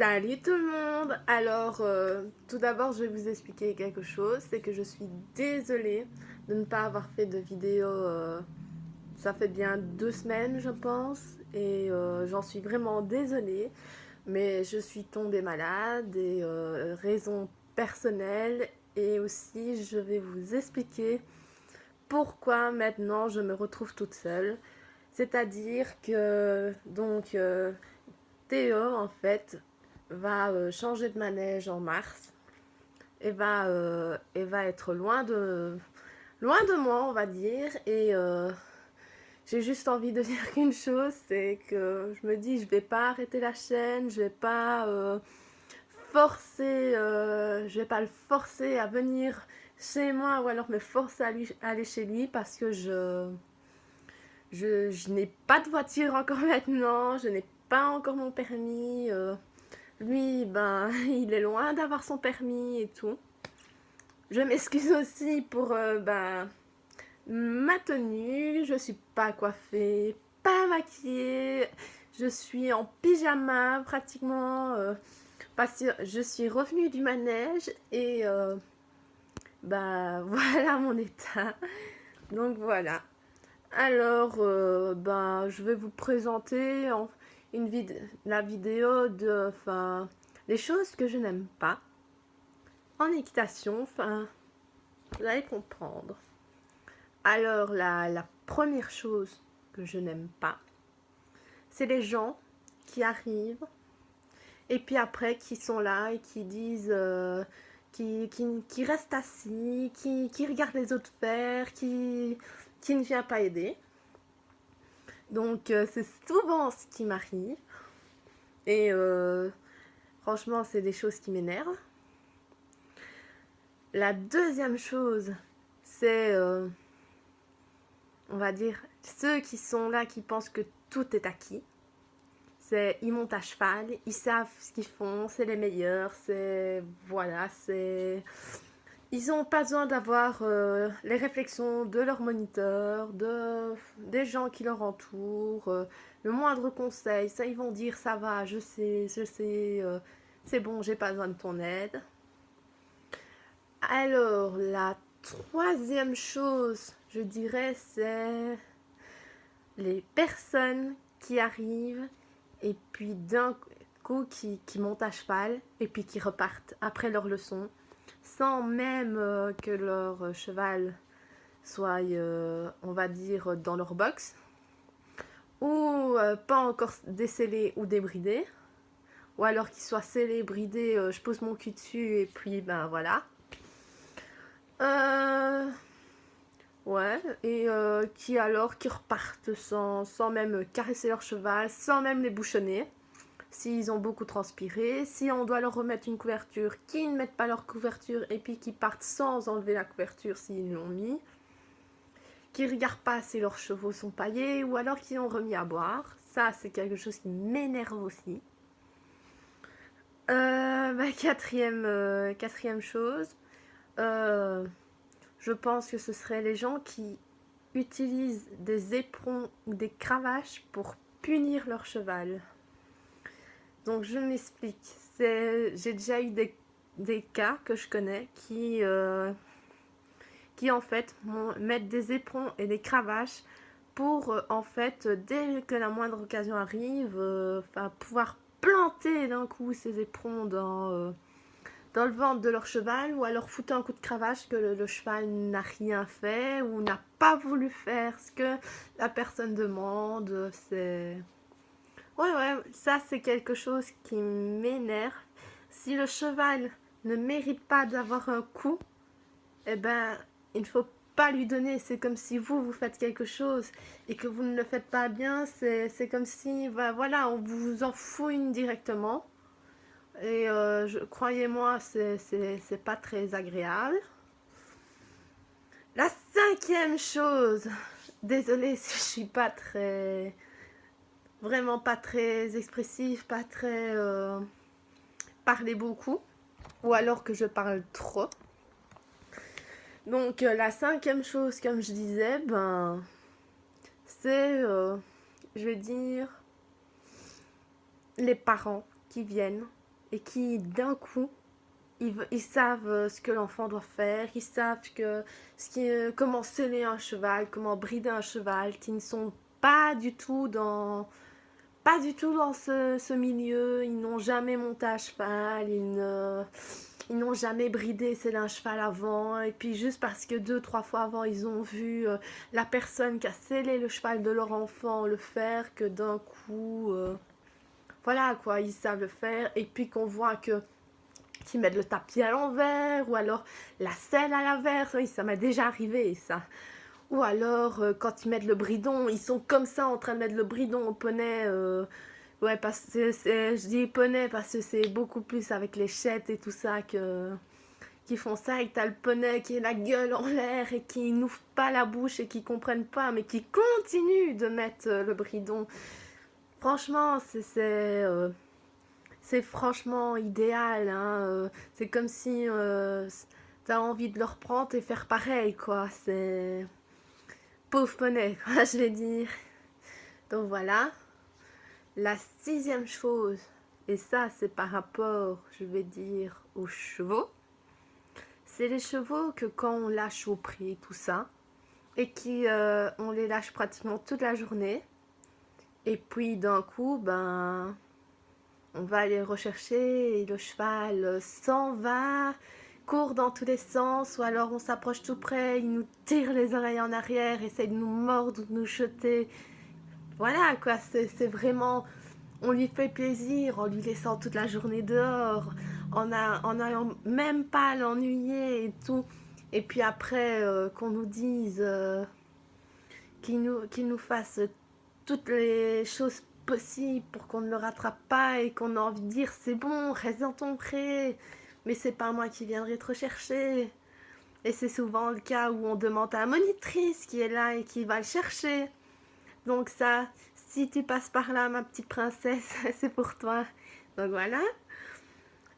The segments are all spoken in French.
Salut tout le monde! Alors, tout d'abord, je vais vous expliquer quelque chose. C'est que je suis désolée de ne pas avoir fait de vidéo. Ça fait bien 2 semaines, je pense. Et j'en suis vraiment désolée. Mais je suis tombée malade et raison personnelle. Et aussi, je vais vous expliquer pourquoi maintenant je me retrouve toute seule. C'est-à-dire que, donc, Théo, en fait, va changer de manège en mars et va être loin de moi, on va dire. Et j'ai juste envie de dire qu'une chose, c'est que je me dis, je vais pas arrêter la chaîne, je vais pas je vais pas le forcer à venir chez moi ou alors me forcer à aller chez lui parce que je n'ai pas de voiture encore maintenant, je n'ai pas encore mon permis. Lui, ben, il est loin d'avoir son permis et tout. Je m'excuse aussi pour ma tenue. Je suis pas coiffée, pas maquillée. Je suis en pyjama pratiquement parce que je suis revenue du manège et voilà mon état. Donc voilà. Alors, je vais vous présenter la vidéo de, les choses que je n'aime pas en équitation. Vous allez comprendre. Alors, la première chose que je n'aime pas, c'est les gens qui arrivent et puis après qui sont là et qui disent, qui restent assis, qui regardent les autres faire, qui ne vient pas aider. Donc c'est souvent ce qui m'arrive. Et franchement, c'est des choses qui m'énervent. La deuxième chose, c'est, on va dire, ceux qui sont là, qui pensent que tout est acquis. Ils montent à cheval, ils savent ce qu'ils font, c'est les meilleurs, voilà, ils n'ont pas besoin d'avoir les réflexions de leur moniteur, des gens qui leur entourent, le moindre conseil, ça ils vont dire ça va, je sais, c'est bon, j'ai pas besoin de ton aide. Alors, la troisième chose, je dirais, c'est les personnes qui arrivent et puis d'un coup qui montent à cheval et puis qui repartent après leur leçon sans même que leur cheval soit, on va dire, dans leur box ou pas encore décellé ou débridé, ou alors qu'il soit scellé, bridé, je pose mon cul dessus et puis ben voilà. Ouais, et qui repartent sans même caresser leur cheval, sans même les bouchonner. S'ils ont beaucoup transpiré, si on doit leur remettre une couverture, qu'ils ne mettent pas leur couverture et puis qu'ils partent sans enlever la couverture s'ils l'ont mis. Qui ne regardent pas si leurs chevaux sont paillés ou alors qu'ils ont remis à boire. Ça, c'est quelque chose qui m'énerve aussi. Quatrième chose, je pense que ce serait les gens qui utilisent des éperons ou des cravaches pour punir leur cheval. Donc je m'explique. J'ai déjà eu des cas que je connais qui en fait mettent des éperons et des cravaches pour en fait dès que la moindre occasion arrive, pouvoir planter d'un coup ces éperons dans le ventre de leur cheval ou alors foutre un coup de cravache que le cheval n'a rien fait ou n'a pas voulu faire ce que la personne demande. Ouais, ça c'est quelque chose qui m'énerve. Si le cheval ne mérite pas d'avoir un coup, eh ben, il ne faut pas lui donner. C'est comme si vous faites quelque chose et que vous ne le faites pas bien. C'est comme si, voilà, on vous en fouine directement. Et croyez-moi, c'est pas très agréable. La cinquième chose, désolée si je suis pas très, vraiment pas très expressive, pas très parler beaucoup, ou alors que je parle trop. Donc la cinquième chose, comme je disais, c'est, je vais dire, les parents qui viennent et qui d'un coup ils savent ce que l'enfant doit faire, ils savent comment sceller un cheval, comment brider un cheval, qui ne sont pas du tout dans ce milieu, ils n'ont jamais monté à cheval, ils n'ont jamais bridé scellé un cheval avant, et puis juste parce que 2-3 fois avant ils ont vu la personne qui a scellé le cheval de leur enfant le faire, que d'un coup voilà quoi, ils savent le faire, et puis qu'on voit qu'ils mettent le tapis à l'envers, ou alors la selle à l'envers, oui, ça m'est déjà arrivé ça. Ou alors quand ils mettent le bridon, ils sont comme ça en train de mettre le bridon au poney. Ouais, parce que je dis poney parce que c'est beaucoup plus avec les chettes et tout ça qui font ça, et que t'as le poney qui est la gueule en l'air et qui n'ouvre pas la bouche et qui comprennent pas, mais qui continue de mettre le bridon. Franchement, c'est franchement idéal, hein. C'est comme si t'as envie de leur prendre et faire pareil, quoi. C'est pauvre poney, quoi, je vais dire. Donc voilà. La 6e chose, et ça c'est par rapport, je vais dire, aux chevaux. C'est les chevaux que quand on lâche au prix, tout ça, et on les lâche pratiquement toute la journée, et puis d'un coup, ben, on va aller rechercher et le cheval s'en va, court dans tous les sens, ou alors on s'approche tout près, il nous tire les oreilles en arrière, essaye de nous mordre ou de nous jeter. Voilà quoi, c'est vraiment, on lui fait plaisir en lui laissant toute la journée dehors, en n'allant même pas l'ennuyer et tout. Et puis après qu'on nous dise, qu'il nous fasse toutes les choses possibles pour qu'on ne le rattrape pas et qu'on a envie de dire c'est bon, reste dans ton pré, mais c'est pas moi qui viendrai te rechercher. Et c'est souvent le cas où on demande à la monitrice qui est là et qui va le chercher. Donc ça, si tu passes par là, ma petite princesse, c'est pour toi. Donc voilà.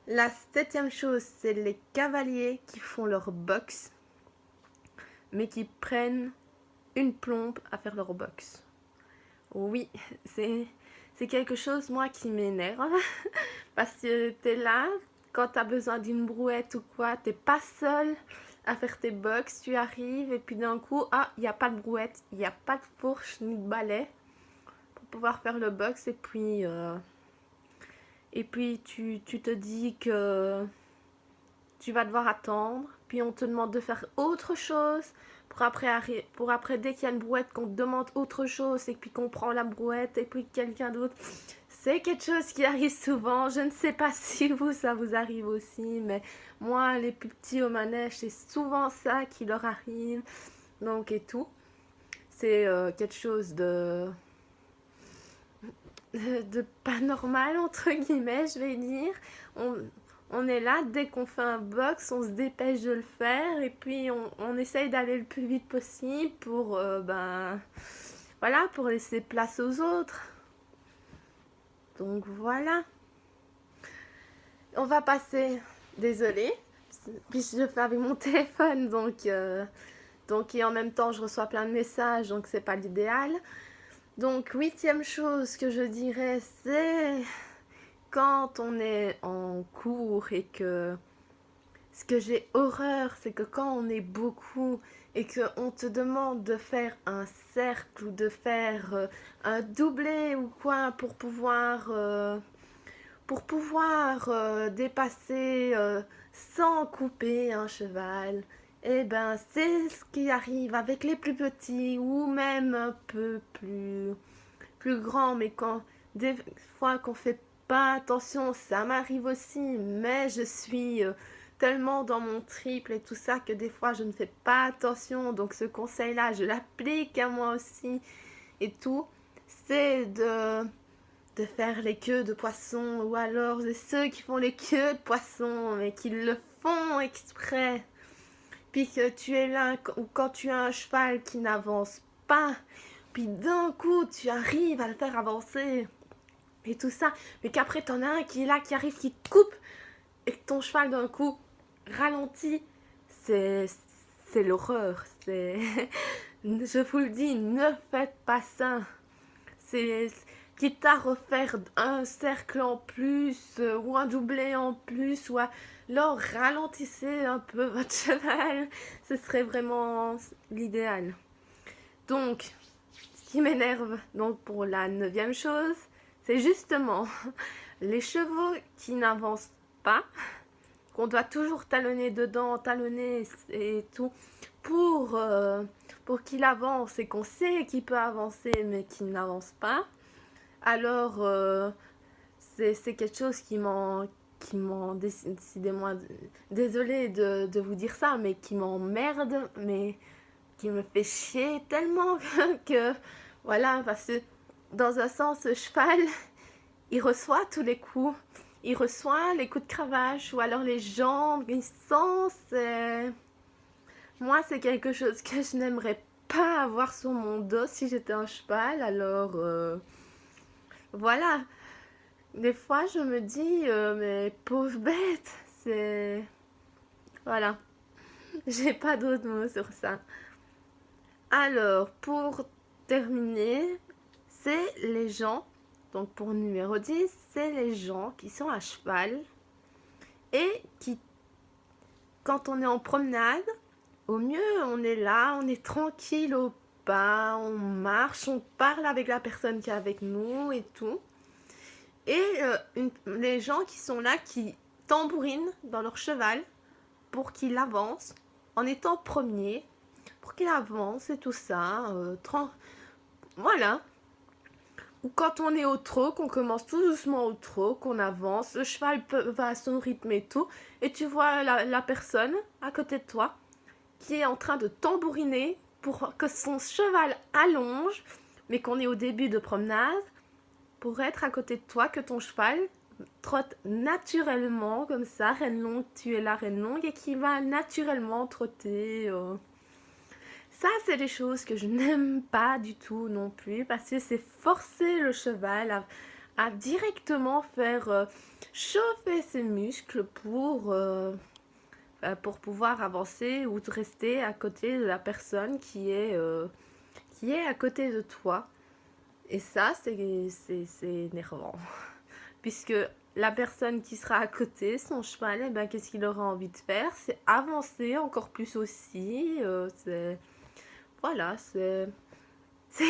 La 7e chose, c'est les cavaliers qui font leur boxe, mais qui prennent une plombe à faire leur boxe. Oui, c'est quelque chose, moi, qui m'énerve. Parce que t'es là, quand t'as besoin d'une brouette ou quoi, t'es pas seul à faire tes box, tu arrives et puis d'un coup, il n'y a pas de brouette, il n'y a pas de fourche ni de balai pour pouvoir faire le box, et puis tu te dis que tu vas devoir attendre, puis on te demande de faire autre chose pour après dès qu'il y a une brouette qu'on te demande autre chose et puis qu'on prend la brouette et puis quelqu'un d'autre. C'est quelque chose qui arrive souvent. Je ne sais pas si ça vous arrive aussi, mais moi, les plus petits au manège, c'est souvent ça qui leur arrive. Donc, et tout. C'est quelque chose de pas normal, entre guillemets, je vais dire. On est là, dès qu'on fait un box, on se dépêche de le faire et puis on essaye d'aller le plus vite possible pour, voilà, pour laisser place aux autres. Donc voilà. On va passer, désolée, puis je fais avec mon téléphone, donc et en même temps je reçois plein de messages, donc c'est pas l'idéal. Donc 8e chose que je dirais, c'est quand on est en cours et que ce que j'ai horreur, c'est que quand on est beaucoup et qu'on te demande de faire un cercle ou de faire un doublé ou quoi pour pouvoir dépasser sans couper un cheval, eh ben c'est ce qui arrive avec les plus petits ou même un peu plus grands, mais quand des fois qu'on fait pas attention, ça m'arrive aussi, mais je suis tellement dans mon triple et tout ça que des fois je ne fais pas attention, donc ce conseil là je l'applique à moi aussi et tout, c'est de faire les queues de poisson, ou alors de ceux qui font les queues de poisson mais qui le font exprès, puis que tu es là, ou quand tu as un cheval qui n'avance pas, puis d'un coup tu arrives à le faire avancer et tout ça, mais qu'après t'en as un qui est là, qui arrive, qui te coupe, et que ton cheval d'un coup ralentit, c'est l'horreur. Je vous le dis, ne faites pas ça. quitte à refaire un cercle en plus ou un doublé en plus, ou alors ralentissez un peu votre cheval, ce serait vraiment l'idéal. Donc, ce qui m'énerve donc pour la 9e chose, c'est justement les chevaux qui n'avancent pas, qu'on doit toujours talonner dedans, talonner et tout, pour qu'il avance et qu'on sait qu'il peut avancer mais qu'il n'avance pas. Alors, c'est quelque chose qui décidément, désolée de vous dire ça, mais qui m'emmerde, mais qui me fait chier tellement que voilà, parce que dans un sens, ce cheval, il reçoit tous les coups. Il reçoit les coups de cravache ou alors les jambes, il sent, moi, c'est quelque chose que je n'aimerais pas avoir sur mon dos si j'étais un cheval, alors voilà. Des fois, je me dis, mais pauvre bête, c'est... Voilà, j'ai pas d'autres mots sur ça. Alors, pour terminer, c'est les gens, donc pour numéro 10, c'est les gens qui sont à cheval et qui, quand on est en promenade, au mieux, on est là, on est tranquille au pas, on marche, on parle avec la personne qui est avec nous et tout. Et les gens qui sont là, qui tambourinent dans leur cheval pour qu'il avance, en étant premier, pour qu'il avance et tout ça. Voilà. Ou quand on est au trot, qu'on commence tout doucement au trot, qu'on avance, le cheval va à son rythme et tout, et tu vois la personne à côté de toi qui est en train de tambouriner pour que son cheval allonge, mais qu'on est au début de promenade, pour être à côté de toi, que ton cheval trotte naturellement, comme ça, reine longue, tu es la reine longue, et qui va naturellement trotter. Ça, c'est des choses que je n'aime pas du tout non plus, parce que c'est forcer le cheval à directement faire chauffer ses muscles pour pouvoir avancer ou rester à côté de la personne qui est à côté de toi. Et ça, c'est énervant. Puisque la personne qui sera à côté, son cheval, eh ben, qu'est-ce qu'il aura envie de faire? C'est avancer encore plus aussi. Voilà, c'est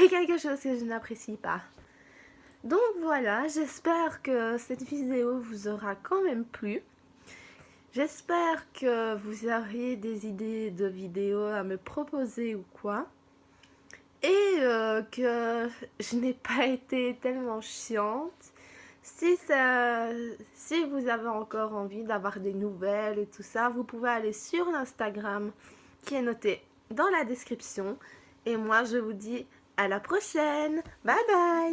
quelque chose que je n'apprécie pas. Donc voilà, j'espère que cette vidéo vous aura quand même plu. J'espère que vous aurez des idées de vidéos à me proposer ou quoi. Et que je n'ai pas été tellement chiante. Si vous avez encore envie d'avoir des nouvelles et tout ça, vous pouvez aller sur l'Instagram qui est noté dans la description. Et moi, je vous dis à la prochaine. Bye bye!